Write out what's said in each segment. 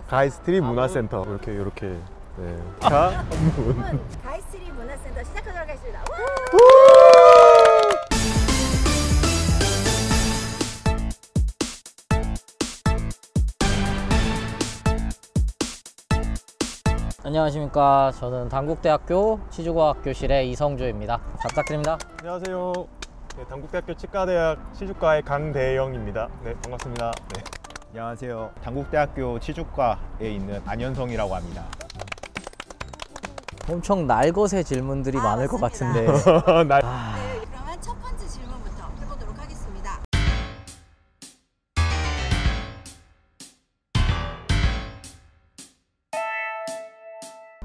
가이스트리 문화센터 이렇게 네. 자, 가이스트리 문화센터 시작하도록 하겠습니다. 안녕하십니까. 저는 단국대학교 치주과학교실의 이성주입니다. 잘 부탁드립니다. 안녕하세요. 네, 단국대학교 치과대학 치주과의 강대영입니다. 네, 반갑습니다. 네. 안녕하세요. 단국대학교 치주과에 있는 안현성이라고 합니다. 엄청 날것의 질문들이 많을 것 같은데. 네, 그러면 첫 번째 질문부터 해보도록 하겠습니다.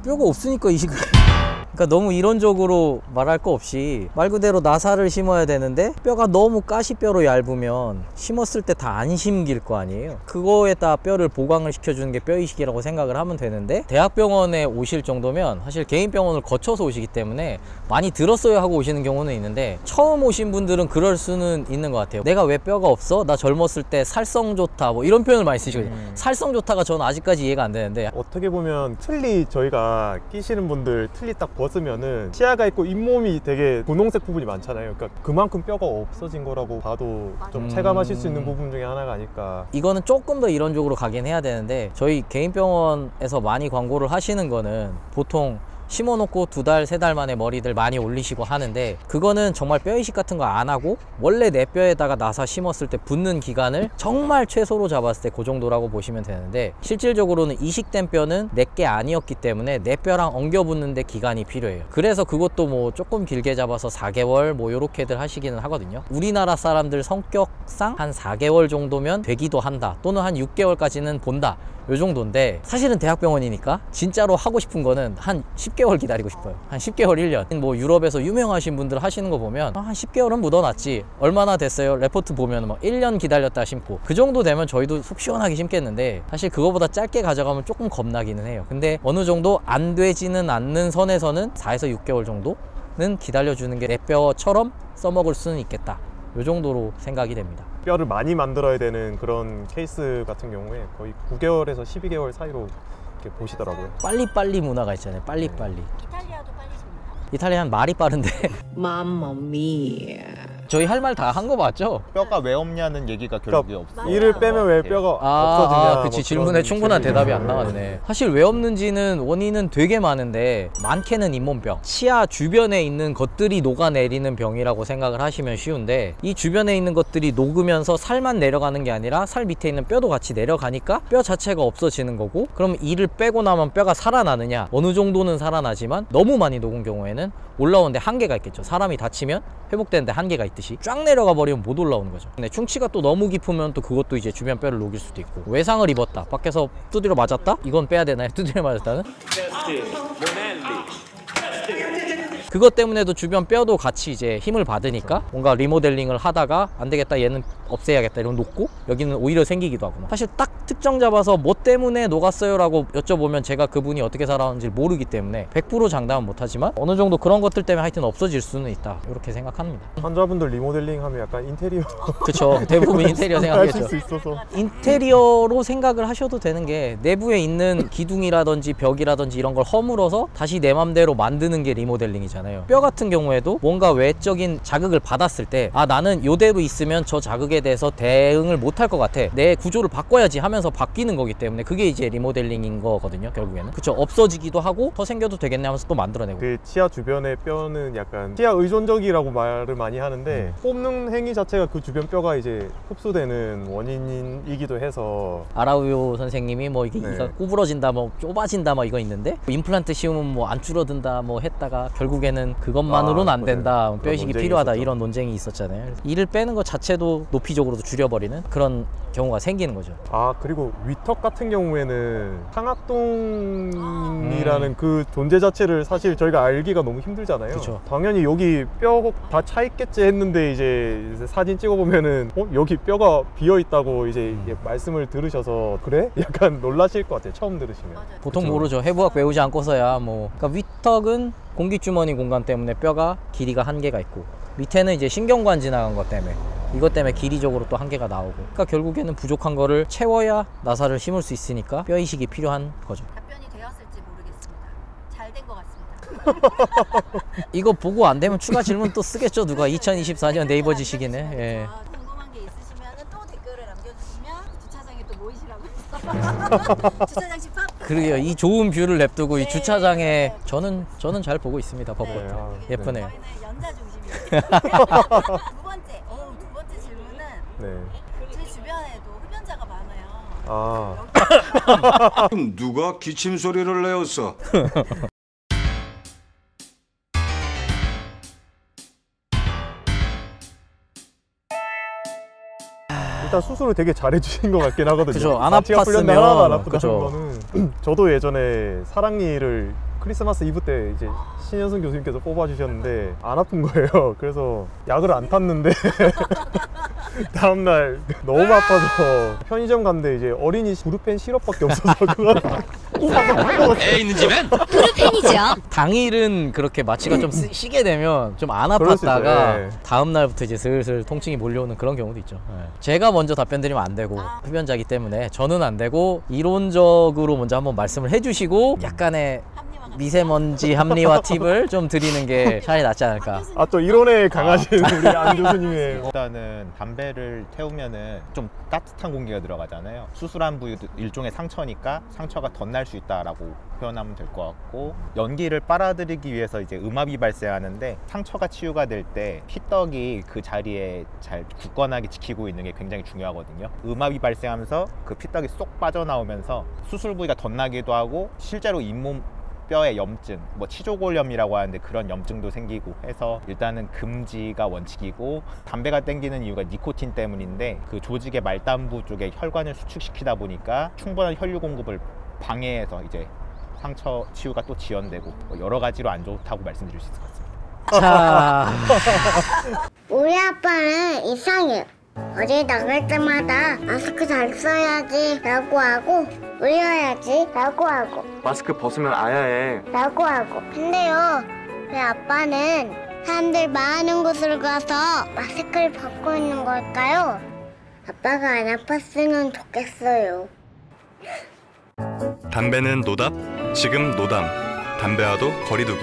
뼈가 없으니까 이 시간. 그러니까 너무 이론적으로 말할 거 없이 말 그대로 나사를 심어야 되는데 뼈가 너무 가시뼈로 얇으면 심었을 때 다 안 심길 거 아니에요. 그거에다 뼈를 보강을 시켜주는 게 뼈이식이라고 생각을 하면 되는데, 대학병원에 오실 정도면 사실 개인 병원을 거쳐서 오시기 때문에 많이 들었어야 하고 오시는 경우는 있는데, 처음 오신 분들은 그럴 수는 있는 것 같아요. 내가 왜 뼈가 없어? 나 젊었을 때 살성 좋다 뭐 이런 표현을 많이 쓰시거든요. 살성 좋다가 저는 아직까지 이해가 안 되는데, 어떻게 보면 틀니 저희가 끼시는 분들 틀니 딱 벗으면은 치아가 있고 잇몸이 되게 분홍색 부분이 많잖아요. 그러니까 그만큼 뼈가 없어진 거라고 봐도 좀 체감하실 수 있는 부분 중에 하나가 아닐까. 이거는 조금 더 이론적으로 가긴 해야 되는데, 저희 개인 병원에서 많이 광고를 하시는 거는 보통 심어놓고 2달, 3달 만에 머리들 많이 올리시고 하는데, 그거는 정말 뼈이식 같은 거 안 하고 원래 내 뼈에다가 나사 심었을 때 붙는 기간을 정말 최소로 잡았을 때 그 정도라고 보시면 되는데, 실질적으로는 이식된 뼈는 내 게 아니었기 때문에 내 뼈랑 엉겨 붙는데 기간이 필요해요. 그래서 그것도 뭐 조금 길게 잡아서 4개월 뭐 요렇게들 하시기는 하거든요. 우리나라 사람들 성격상 한 4개월 정도면 되기도 한다, 또는 한 6개월까지는 본다, 요 정도인데, 사실은 대학병원이니까 진짜로 하고 싶은 거는 한 10개월 기다리고 싶어요. 한 10개월, 1년. 뭐 유럽에서 유명하신 분들 하시는 거 보면 한 10개월은 묻어놨지, 얼마나 됐어요? 레포트 보면 뭐 1년 기다렸다 심고, 그 정도 되면 저희도 속 시원하게 심겠는데, 사실 그거보다 짧게 가져가면 조금 겁나기는 해요. 근데 어느 정도 안 되지는 않는 선에서는 4에서 6개월 정도는 기다려주는 게 내 뼈처럼 써먹을 수는 있겠다, 요 정도로 생각이 됩니다. 뼈를 많이 만들어야 되는 그런 케이스 같은 경우에 거의 9개월에서 12개월 사이로 이렇게 보시더라고요. 빨리빨리 문화가 있잖아요. 빨리빨리. 이탈리아도 빨리 심나요? 이탈리아는 말이 빠른데. 맘마미아. 저희 할 말 다 한 거 맞죠? 뼈가 왜 없냐는 얘기가 결국에 없어요. 이를 빼면 왜 뼈가 없어지냐. 그치. 뭐 질문에 그런 충분한 질문이 대답이 안 나왔네. 사실 왜 없는지는 원인은 되게 많은데, 많게는 잇몸병, 치아 주변에 있는 것들이 녹아내리는 병이라고 생각을 하시면 쉬운데, 이 주변에 있는 것들이 녹으면서 살만 내려가는 게 아니라 살 밑에 있는 뼈도 같이 내려가니까 뼈 자체가 없어지는 거고, 그럼 이를 빼고 나면 뼈가 살아나느냐? 어느 정도는 살아나지만 너무 많이 녹은 경우에는 올라오는데 한계가 있겠죠. 사람이 다치면 회복되는데 한계가 있듯이 쫙 내려가 버리면 못 올라오는 거죠. 근데 충치가 또 너무 깊으면 또 그것도 이제 주변 뼈를 녹일 수도 있고, 외상을 입었다, 밖에서 두드려 맞았다? 이건 빼야 되나요? 두드려 맞았다는? 그것 때문에도 주변 뼈도 같이 이제 힘을 받으니까 뭔가 리모델링을 하다가 안 되겠다, 얘는 없애야겠다 이러면 녹고, 여기는 오히려 생기기도 하고. 사실 딱 특정 잡아서 뭐 때문에 녹았어요 라고 여쭤보면 제가 그분이 어떻게 살아왔는지 모르기 때문에 100% 장담은 못하지만, 어느 정도 그런 것들 때문에 하여튼 없어질 수는 있다, 이렇게 생각합니다. 환자분들 리모델링 하면 약간 인테리어 그쵸. 대부분 인테리어 생각하겠죠. 하실 수 있어서. 인테리어로 생각을 하셔도 되는 게, 내부에 있는 기둥이라든지 벽이라든지 이런 걸 허물어서 다시 내 맘대로 만드는 게 리모델링이잖아요. 뼈 같은 경우에도 뭔가 외적인 자극을 받았을 때, 아, 나는 요대로 있으면 저 자극에 대해서 대응을 못할 것 같아, 내 구조를 바꿔야지 하면서 바뀌는 거기 때문에 그게 이제 리모델링인 거거든요, 결국에는. 그쵸. 없어지기도 하고 더 생겨도 되겠네 하면서 또 만들어내고. 그 치아 주변의 뼈는 약간 치아 의존적이라고 말을 많이 하는데, 뽑는 행위 자체가 그 주변 뼈가 이제 흡수되는 원인이기도 해서. 아라우요 선생님이 뭐 이게 네. 이가 구부러진다, 뭐 좁아진다, 뭐 이거 있는데, 임플란트 씌우면 뭐 안 줄어든다 뭐 했다가 결국에는 그것만으로는 안 된다, 뼈이식이 필요하다, 있었죠. 이런 논쟁이 있었잖아요. 이를 빼는 것 자체도 높이적으로도 줄여버리는 그런 경우가 생기는 거죠. 아, 그리고 위턱 같은 경우에는 상악동이라는 그 존재 자체를 사실 저희가 알기가 너무 힘들잖아요. 그쵸. 당연히 여기 뼈 다 차 있겠지 했는데, 이제 사진 찍어보면은 여기 뼈가 비어 있다고 이제 말씀을 들으셔서, 그래? 약간 놀라실 것 같아요, 처음 들으시면. 맞아요. 보통 그쵸. 모르죠. 해부학 배우지 않고서야 뭐. 그러니까 위턱은 공기주머니 공간 때문에 뼈가 길이가 한계가 있고, 밑에는 이제 신경관 지나간 것 때문에 이것 때문에 길이적으로 또 한계가 나오고, 그러니까 결국에는 부족한 거를 채워야 나사를 심을 수 있으니까 뼈 이식이 필요한 거죠. 답변이 되었을지 모르겠습니다. 잘 된 것 같습니다. 이거 보고 안 되면 추가 질문 또 쓰겠죠, 누가. 2024년 네이버 지식이네. 예. 궁금한 게 있으시면 또 댓글을 남겨주시면 주차장에 또 모이시라고 해서 주차장 집합. 그러게요. 이 좋은 뷰를 냅두고 이 네. 주차장에 저는 잘 보고 있습니다. 법것 네, 아, 예쁘네요. 저희는 연자 중심이에요. 두 번째 질문은 네. 제 주변에도 흡연자가 많아요. 아, 누가 기침 소리를 내었어? 일단 수술을 되게 잘해주신 것 같긴 하거든요. 그죠. 안 마취가 풀렸는데 아팠으면, 하나도 안 아프다는 그죠. 거는 저도 예전에 사랑니를 크리스마스 이브 때 이제 신현승 교수님께서 뽑아주셨는데 안 아픈 거예요. 그래서 약을 안 탔는데 다음날 너무 아파서 편의점 갔는데 이제 어린이 브루펜 시럽밖에 없어서 그거 사서 애 있는 집엔 당일은 그렇게 마취가 좀 쉬게 되면 좀 안 그럴 수 있어요. 아팠다가 예. 다음 날부터 이제 슬슬 통증이 몰려오는 그런 경우도 있죠. 예. 제가 먼저 답변 드리면 안 되고 흡연자이기 때문에 저는 안 되고, 이론적으로 먼저 한번 말씀을 해주시고 약간의 합리화가 미세먼지 합리화 팁을 좀 드리는 게 차라리 낫지 않을까. 아 또 이론에 강하신 우리 안 교수님의 일단은 담배를 태우면은 좀 따뜻한 공기가 들어가잖아요. 수술한 부위도 일종의 상처니까 상처가 덧날 수 있다라고 표현하면 될 것 같고, 연기를 빨아들이기 위해서 이제 음압이 발생하는데 상처가 치유가 될 때 피떡이 그 자리에 잘 굳건하게 지키고 있는 게 굉장히 중요하거든요. 음압이 발생하면서 그 피떡이 쏙 빠져나오면서 수술 부위가 덧나기도 하고, 실제로 잇몸 뼈의 염증, 뭐 치조골염이라고 하는데 그런 염증도 생기고 해서 일단은 금지가 원칙이고, 담배가 땡기는 이유가 니코틴 때문인데 그 조직의 말단부 쪽에 혈관을 수축시키다 보니까 충분한 혈류 공급을 방해해서 이제 상처 치유가 또 지연되고 뭐 여러 가지로 안 좋다고 말씀드릴 수 있을 것 같습니다. 자, 우리 아빠는 이상해. 어디 나갈 때마다 마스크 잘 써야지 라고 하고, 의려야지 라고 하고, 마스크 벗으면 아야해. 라고 하고. 근데요, 왜 아빠는 사람들 많은 곳으로 가서 마스크를 벗고 있는 걸까요? 아빠가 안 아팠으면 좋겠어요. 담배는 노답, 지금 노담. 담배와도 거리두기.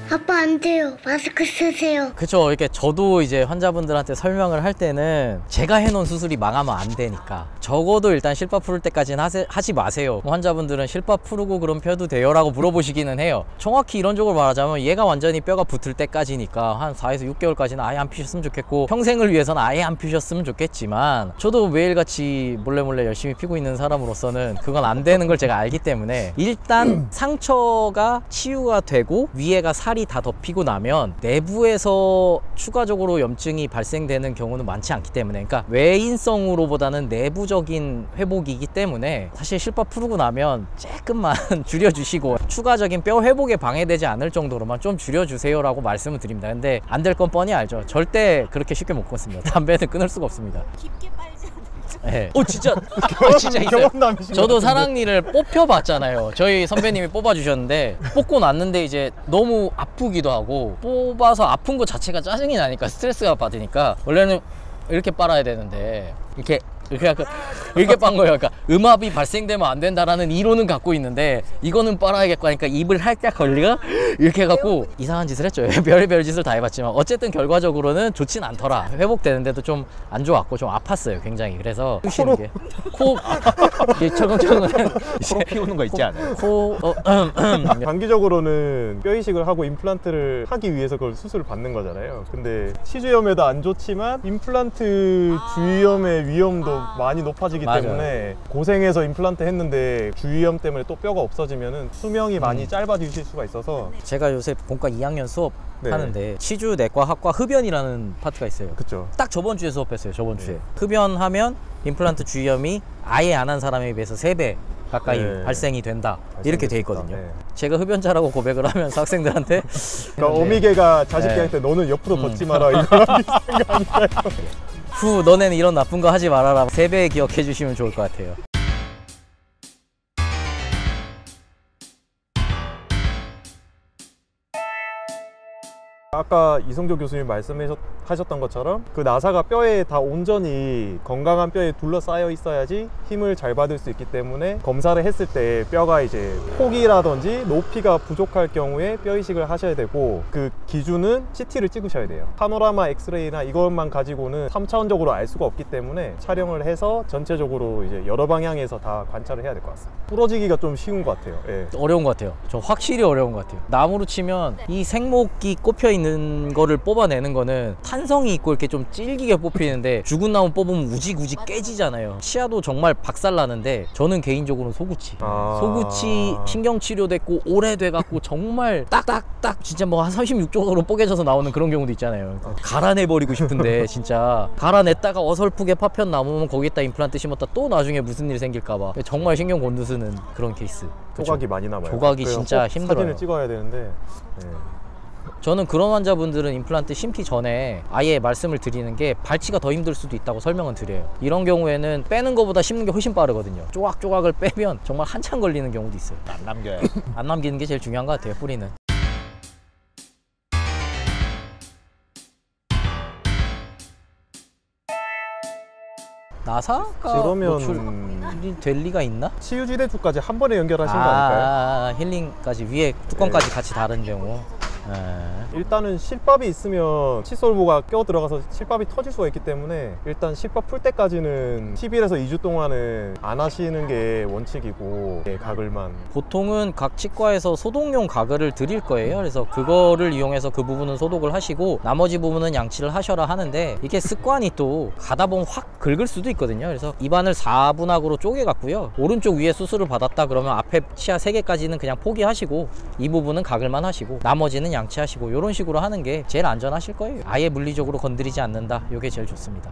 아빠 안 돼요. 마스크 쓰세요. 그쵸. 이렇게 저도 이제 환자분들한테 설명을 할 때는 제가 해놓은 수술이 망하면 안 되니까 적어도 일단 실밥 풀을 때까지는 하지 마세요. 환자분들은 실밥 풀고 그럼 펴도 돼요? 라고 물어보시기는 해요. 정확히 이론적으로 말하자면 얘가 완전히 뼈가 붙을 때까지니까 한 4에서 6개월까지는 아예 안 피셨으면 좋겠고, 평생을 위해서는 아예 안 피셨으면 좋겠지만, 저도 매일같이 몰래 열심히 피고 있는 사람으로서는 그건 안 되는 걸 제가 알기 때문에 일단 상처가 치유가 되고 위에가 살이 다 덮이고 나면 내부에서 추가적으로 염증이 발생되는 경우는 많지 않기 때문에, 그러니까 외인성으로보다는 내부적인 회복이기 때문에 사실 실밥 풀고 나면 조금만 줄여주시고 추가적인 뼈 회복에 방해되지 않을 정도로만 좀 줄여주세요 라고 말씀을 드립니다. 근데 안 될 건 뻔히 알죠. 절대 그렇게 쉽게 못 끊습니다. 담배는 끊을 수가 없습니다. 깊게 빨지 않는. 네. 진짜 진짜 있어요. 경험담이신 것 저도 같은데. 사랑니를 뽑혀봤잖아요. 저희 선배님이 뽑아주셨는데, 뽑고 났는데 이제 너무 아프기도 하고, 뽑아서 아픈 것 자체가 짜증이 나니까 스트레스가 받으니까 원래는 이렇게 빨아야 되는데 이렇게 빤 거예요. 그러니까 음압이 발생되면 안 된다라는 이론은 갖고 있는데 이거는 빨아야겠고 하니까 입을 살짝 걸리가 이렇게 해갖고 이상한 짓을 했죠. 별의별 짓을 다 해봤지만 어쨌든 결과적으로는 좋진 않더라. 회복되는데도 좀 안 좋았고 좀 아팠어요 굉장히. 그래서 쉬는 게 철컹철컹 코 피우는 거 있지 않아요? 단기적으로는 뼈 이식을 하고 임플란트를 하기 위해서 그걸 수술을 받는 거잖아요. 근데 치주염에도 안 좋지만 임플란트 주위염의 위험도 많이 높아지기 맞아요. 때문에 고생해서 임플란트 했는데 주위염 때문에 또 뼈가 없어지면은 수명이 많이 짧아지실 수가 있어서. 제가 요새 본과 2학년 수업 네. 하는데 치주내과학과 흡연이라는 파트가 있어요. 그쵸. 딱 저번 주에 수업했어요. 저번 주에 네. 흡연하면 임플란트 주위염이 아예 안 한 사람에 비해서 3배 가까이 네. 발생이 된다 이렇게 돼 있거든요. 네. 제가 흡연자라고 고백을 하면서 학생들한테 그러니까 어미개가 자식 네. 대할 때 너는 옆으로 걷지 마라 이거랑 비슷한 거 아닌가요? 후 너네는 이런 나쁜 거 하지 말아라 3배 기억해 주시면 좋을 것 같아요. 아까 이성조 교수님 말씀하셨던 것처럼 그 나사가 뼈에 다 온전히 건강한 뼈에 둘러싸여 있어야지 힘을 잘 받을 수 있기 때문에 검사를 했을 때 뼈가 이제 폭이라든지 높이가 부족할 경우에 뼈 이식을 하셔야 되고, 그 기준은 CT를 찍으셔야 돼요. 파노라마 엑스레이나 이것만 가지고는 3차원적으로 알 수가 없기 때문에 촬영을 해서 전체적으로 이제 여러 방향에서 다 관찰을 해야 될 것 같습니다. 부러지기가 좀 쉬운 것 같아요. 예. 어려운 것 같아요. 저 확실히 어려운 것 같아요. 나무로 치면 이 생목이 꼽혀 있는 거를 뽑아내는 거는 탄성이 있고 이렇게 좀 질기게 뽑히는데, 죽은 나무 뽑으면 우직우직 깨지잖아요. 치아도 정말 박살나는데, 저는 개인적으로는 소구치. 소구치 신경치료됐고 오래돼갖고 정말 딱딱딱 진짜 뭐 한 36쪽으로 뽀개져서 나오는 그런 경우도 있잖아요. 갈아내버리고 싶은데 진짜 갈아냈다가 어설프게 파편 남으면 거기에다 임플란트 심었다 또 나중에 무슨 일 생길까봐 정말 신경 곤두쓰는 그런 케이스. 조각이 많이 남아요. 조각이 진짜 힘들어요. 사진을 찍어야 되는데. 예. 저는 그런 환자분들은 임플란트 심기 전에 아예 말씀을 드리는 게 발치가 더 힘들 수도 있다고 설명은 드려요. 이런 경우에는 빼는 것보다 심는 게 훨씬 빠르거든요. 조각조각을 빼면 정말 한참 걸리는 경우도 있어요. 안 남겨요. 안 남기는 게 제일 중요한 것 같아요, 뿌리는. 나사가 그러면 될 리가 있나? 치유지대주까지 한 번에 연결하신 거 아닐까요? 힐링까지 위에 뚜껑까지 같이 다른 경우. 일단은 실밥이 있으면 칫솔모가 껴 들어가서 실밥이 터질 수가 있기 때문에 일단 실밥 풀 때까지는 10일에서 2주 동안은 안 하시는 게 원칙이고, 가글만. 보통은 각 치과에서 소독용 가글을 드릴 거예요. 그래서 그거를 이용해서 그 부분은 소독을 하시고 나머지 부분은 양치를 하셔라 하는데, 이게 습관이 또 가다 보면 확 긁을 수도 있거든요. 그래서 입안을 4분학으로 쪼개갖고요, 오른쪽 위에 수술을 받았다 그러면 앞에 치아 3개까지는 그냥 포기하시고 이 부분은 가글만 하시고 나머지는 양치하시고, 이런 식으로 하는 게 제일 안전하실 거예요. 아예 물리적으로 건드리지 않는다, 이게 제일 좋습니다.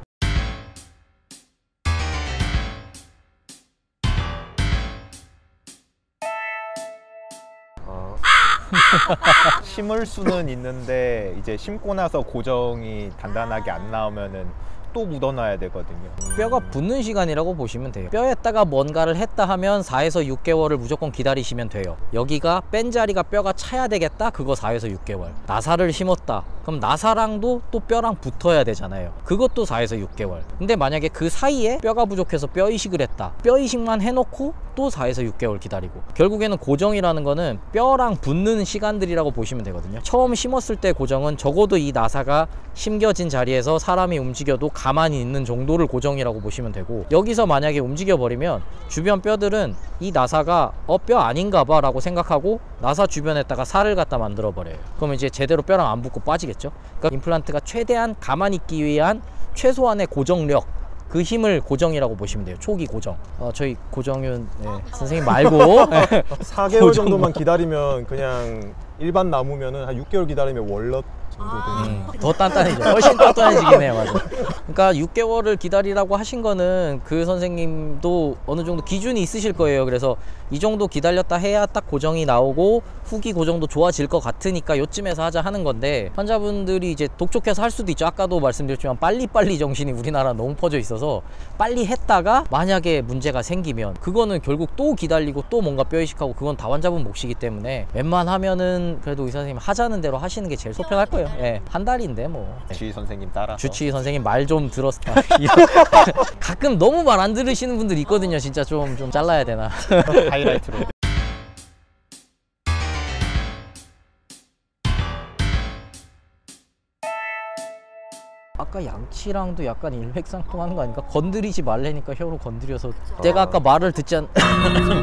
심을 수는 있는데 이제 심고 나서 고정이 단단하게 안 나오면은 또 묻어놔야 되거든요. 뼈가 붙는 시간이라고 보시면 돼요. 뼈에다가 뭔가를 했다 하면 4에서 6개월을 무조건 기다리시면 돼요. 여기가 뺀 자리가 뼈가 차야 되겠다, 그거 4에서 6개월. 나사를 심었다, 그럼 나사랑도 또 뼈랑 붙어야 되잖아요. 그것도 4에서 6개월. 근데 만약에 그 사이에 뼈가 부족해서 뼈 이식을 했다, 뼈 이식만 해놓고 또 4에서 6개월 기다리고. 결국에는 고정이라는 거는 뼈랑 붙는 시간들이라고 보시면 되거든요. 처음 심었을 때 고정은 적어도 이 나사가 심겨진 자리에서 사람이 움직여도 가만히 있는 정도를 고정이라고 보시면 되고, 여기서 만약에 움직여 버리면 주변 뼈들은 이 나사가 뼈 아닌가 봐 라고 생각하고 나사 주변에다가 살을 갖다 만들어 버려요. 그러면 이제 제대로 뼈랑 안 붙고 빠지겠죠. 그러니까 임플란트가 최대한 가만히 있기 위한 최소한의 고정력, 그 힘을 고정이라고 보시면 돼요. 초기 고정. 저희 고정윤 선생님 말고 4개월 정도만 기다리면 그냥 일반 나무면은 한 6개월 기다리면 월넛 정도 되는. 더 단단해져. 훨씬 단단해지긴 해요. 맞아. 그러니까 6개월을 기다리라고 하신 거는 그 선생님도 어느 정도 기준이 있으실 거예요. 그래서 이 정도 기다렸다 해야 딱 고정이 나오고 후기 고정도 좋아질 것 같으니까 요쯤에서 하자 하는 건데, 환자분들이 이제 독촉해서 할 수도 있죠. 아까도 말씀드렸지만 빨리빨리 정신이 우리나라 너무 퍼져 있어서 빨리 했다가 만약에 문제가 생기면 그거는 결국 또 기다리고 또 뭔가 뼈 이식하고, 그건 다 환자분 몫이기 때문에 웬만하면은 그래도 의사 선생님 하자는 대로 하시는 게 제일 속편할 거예요. 예, 한 달인데 뭐. 주의 선생님 따라서. 주치의 선생님 말 좀 들었어. 가끔 너무 말 안 들으시는 분들 있거든요. 진짜 좀 잘라야 되나. 하이라이트로. 아까 양치랑도 약간 일맥상통하는 거 아닌가? 건드리지 말래니까 혀로 건드려서 제가 아까 말을 듣지 않...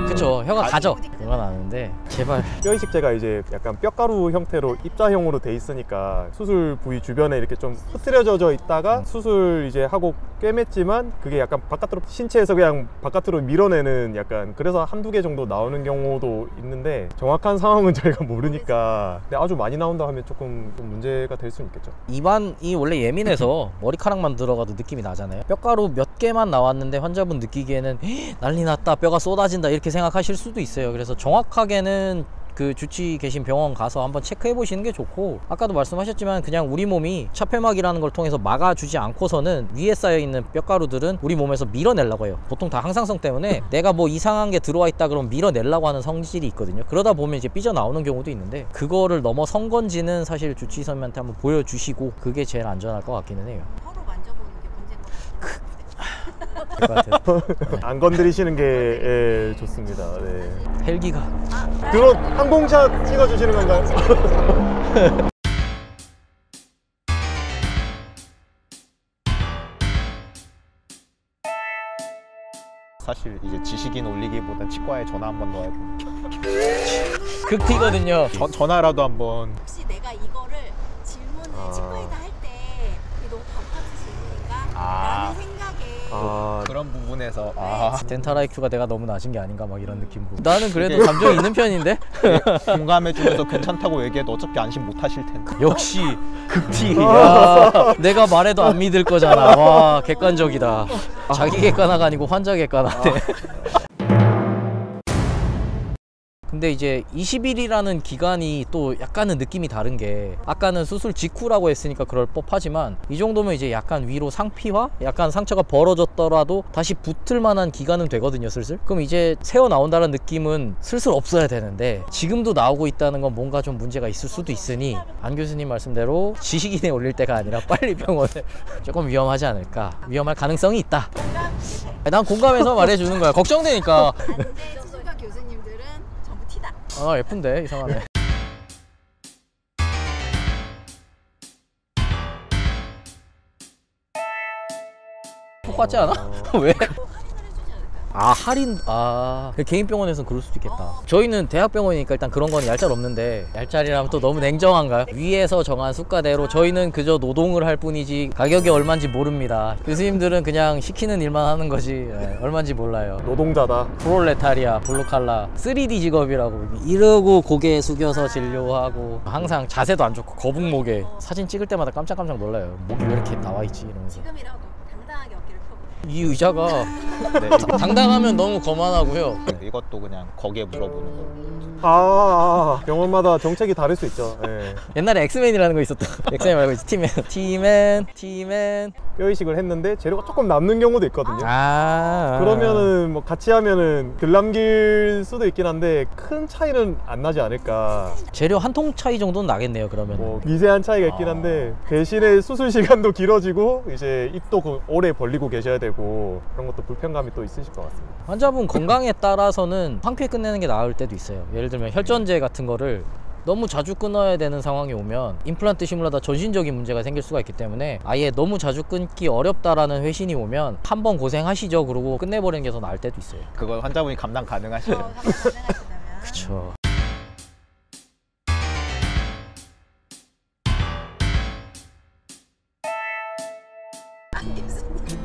그쵸, 혀가 가죠. 그건 아는데 제발. 뼈 이식제가 이제 약간 뼈가루 형태로 입자형으로 돼 있으니까 수술 부위 주변에 이렇게 좀 흐트려져 있다가 수술 이제 하고 꿰맸지만 그게 약간 바깥으로 신체에서 그냥 바깥으로 밀어내는, 약간 그래서 한두 개 정도 나오는 경우도 있는데 정확한 상황은 저희가 모르니까. 근데 아주 많이 나온다 하면 조금 좀 문제가 될 수는 있겠죠. 입안이 원래 예민해서 머리카락만 들어가도 느낌이 나잖아요. 뼈가루 몇 개만 나왔는데 환자분 느끼기에는 난리 났다, 뼈가 쏟아진다 이렇게 생각하실 수도 있어요. 그래서 정확하게는 그 주치 계신 병원 가서 한번 체크해 보시는 게 좋고, 아까도 말씀하셨지만 그냥 우리 몸이 차폐막이라는 걸 통해서 막아주지 않고서는 위에 쌓여있는 뼈가루들은 우리 몸에서 밀어내려고 해요. 보통 다 항상성 때문에 내가 뭐 이상한 게 들어와 있다 그러면 밀어내려고 하는 성질이 있거든요. 그러다 보면 이제 삐져나오는 경우도 있는데, 그거를 넘어선 건지는 사실 주치 선생님한테 한번 보여주시고 그게 제일 안전할 것 같기는 해요. 서로 만져보는 게 문제인 것 같아요. 될 것 같아요. 안 건드리시는 게 예, 좋습니다. 네. 헬기가 드론 항공샷 찍어주시는 건가요? 사실 이제 지식인 올리기보다 치과에 전화 한 번 더 해보고 극티거든요. 전화라도 한번. 혹시 내가 이거를 질문을 치과에다 할 때 이게 너무 반파트 질문인가? 라는 생각에 그런 부분에서 덴탈 IQ가 내가 너무 낮은 게 아닌가 막 이런 느낌으로. 나는 그래도 감정이 있는 편인데 공감해주면서 괜찮다고 얘기해도 어차피 안심 못 하실 텐데. 역시 극티. 야, 내가 말해도 안 믿을 거잖아. 와, 객관적이다. 자기 객관화가 아니고 환자 객관화네. 근데 이제 20일이라는 기간이 또 약간은 느낌이 다른 게, 아까는 수술 직후라고 했으니까 그럴 법하지만 이 정도면 이제 약간 위로 상피화? 약간 상처가 벌어졌더라도 다시 붙을 만한 기간은 되거든요, 슬슬. 그럼 이제 새어 나온다는 느낌은 슬슬 없어야 되는데, 지금도 나오고 있다는 건 뭔가 좀 문제가 있을 수도 있으니 안 교수님 말씀대로 지식인에 올릴 때가 아니라 빨리 병원에 조금 위험하지 않을까, 위험할 가능성이 있다. 난 공감해서 말해주는 거야. 걱정되니까. 수술과 교수님들은 전부 티다. 아, 예쁜데 이상하네. 똑같지 않아? 왜? 아, 할인. 개인 병원에서는 그럴 수도 있겠다. 저희는 대학병원이니까 일단 그런 건 얄짤 없는데, 얄짤이라면 또 너무 냉정한가요? 위에서 정한 수가대로 저희는 그저 노동을 할 뿐이지 가격이 얼마인지 모릅니다. 교수님들은 그냥 시키는 일만 하는 거지 얼마인지 몰라요. 노동자다. 프롤레타리아, 블루칼라, 3D 직업이라고 이러고 고개 숙여서 진료하고, 항상 자세도 안 좋고 거북목에 사진 찍을 때마다 깜짝깜짝 놀라요. 목이 왜 이렇게 나와있지 이러면서. 지금이라도 당당하게 어깨를 펴보세요. 이 의자가 당당하면 너무 거만하고요. 이것도 그냥 거기에 물어보는 걸로. 병원마다 정책이 다를 수 있죠. 예. 옛날에 엑스맨이라는 거 있었다. 엑스맨 말고 이제 티맨. 뼈 이식을 했는데 재료가 조금 남는 경우도 있거든요. 그러면은 뭐 같이 하면은 덜 남길 수도 있긴 한데 큰 차이는 안 나지 않을까. 재료 한 통 차이 정도는 나겠네요. 그러면 뭐 미세한 차이가 있긴 한데 대신에 수술 시간도 길어지고 이제 입도 오래 벌리고 계셔야 되고 그런 것도 불편감이 또 있으실 것 같습니다. 환자분 건강에 따라서는 황폐 끝내는 게 나을 때도 있어요. 예를 들면 혈전제 같은 거를 너무 자주 끊어야 되는 상황이 오면 임플란트 심으려다 전신적인 문제가 생길 수가 있기 때문에, 아예 너무 자주 끊기 어렵다라는 회신이 오면 한 번 고생하시죠 그러고 끝내버리는 게 더 나을 때도 있어요. 그걸 환자분이 감당 가능하시죠? 그쵸.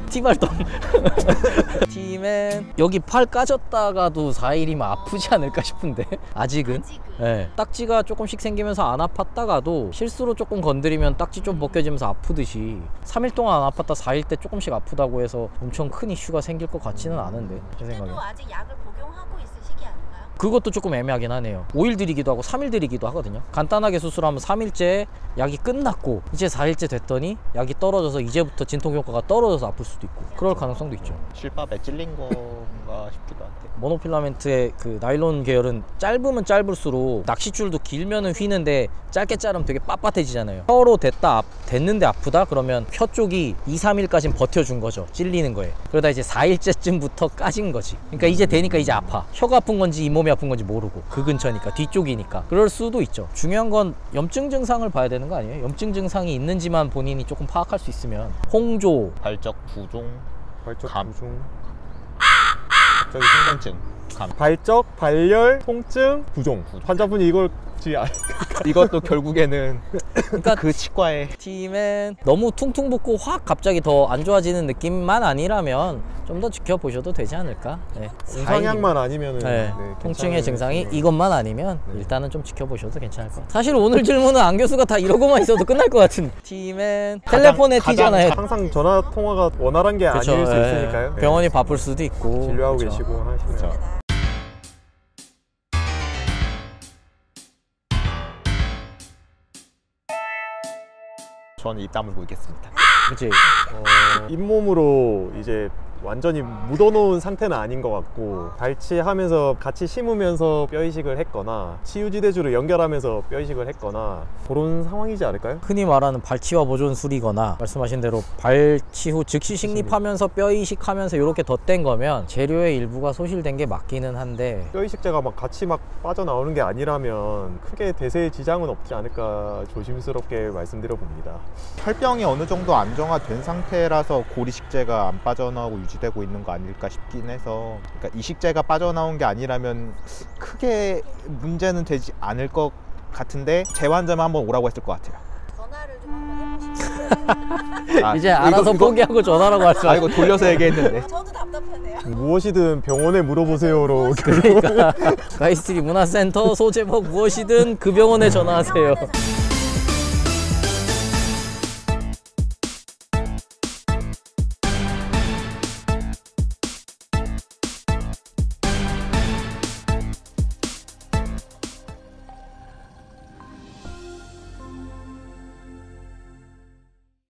티발동. 티맨. 여기 팔 까졌다가도 4일이면 아프지 않을까 싶은데 아직은. 네. 딱지가 조금씩 생기면서 안 아팠다가도 실수로 조금 건드리면 딱지 좀 벗겨지면서 아프듯이 3일 동안 안 아팠다 4일 때 조금씩 아프다고 해서 엄청 큰 이슈가 생길 것 같지는 않은데, 제 생각에. 그래도 아직 약을 복용하고 있을 시기 아닌가요? 그것도 조금 애매하긴 하네요. 5일 들이기도 하고 3일 들이기도 하거든요. 간단하게 수술하면 3일째 약이 끝났고 이제 4일째 됐더니 약이 떨어져서 이제부터 진통 효과가 떨어져서 아플 수도 있고, 그럴 가능성도 있죠. 실밥에 찔린 건가 싶기도 한데. 모노필라멘트의 그 나일론 계열은 짧으면 짧을수록 낚싯줄도 길면은 휘는데 짧게 자르면 되게 빳빳해지잖아요. 혀로 됐는데 아프다? 그러면 혀 쪽이 2-3일까지는 버텨준 거죠. 찔리는 거에. 그러다 이제 4일째쯤부터 까진 거지. 그러니까 이제 되니까 이제 아파. 혀가 아픈 건지 잇몸이 아픈 건지 모르고, 그 근처니까, 뒤쪽이니까. 그럴 수도 있죠. 중요한 건 염증 증상을 봐야 되는 거 아니에요? 염증 증상이 있는지만 본인이 조금 파악할 수 있으면. 홍조, 발적 부종, 발적, 감. 부종, 갑자기 신경증, 감. 발적, 발열, 통증, 부종. 환자분이 이걸 이것도 결국에는 그러니까 그 치과에 팀엔 너무 퉁퉁 붓고 확 갑자기 더 안 좋아지는 느낌만 아니라면 좀 더 지켜보셔도 되지 않을까. 네. 상향만 아니면은 네. 통증의 증상이 네. 이것만 아니면 일단은 좀 지켜보셔도 괜찮을 것 같아요. 사실 오늘 질문은 안 교수가 다 이러고만 있어도 끝날 것 같은. 팀엔 텔레폰에 튀잖아요. 항상 전화 통화가 원활한 게 그쵸, 아닐 수 예. 있으니까요. 네. 병원이 바쁠 수도 있고 진료하고 그쵸. 계시고 하시면. 저는 입 다물고 있겠습니다. 그치? 잇몸으로 이제 완전히 묻어놓은 상태는 아닌 것 같고 발치하면서 같이 심으면서 뼈 이식을 했거나 치유지대주를 연결하면서 뼈 이식을 했거나 그런 상황이지 않을까요? 흔히 말하는 발치와 보존술이거나 말씀하신 대로 발치 후 즉시 식립하면서 뼈 이식하면서 이렇게 덧댄 거면 재료의 일부가 소실된 게 맞기는 한데 뼈 이식제가 막 같이 막 빠져나오는 게 아니라면 크게 대세에 지장은 없지 않을까 조심스럽게 말씀드려 봅니다. 혈병이 어느 정도 안정화된 상태라서 고리식재가 안 빠져나오고 유지되고 있는 거 아닐까 싶긴 해서, 그러니까 이식재가 빠져나온 게 아니라면 크게 문제는 되지 않을 것 같은데 재환자만 한번 오라고 했을 것 같아요. 전화를 좀 한번 해보시죠. 이제 알아서 포기하고 전화라고 할 수. 이거 돌려서 얘기했는데. 저도 답답하네요. 무엇이든 병원에 물어보세요로 그러니까 가이스트리 문화센터 소제목 무엇이든 그 병원에 전화하세요.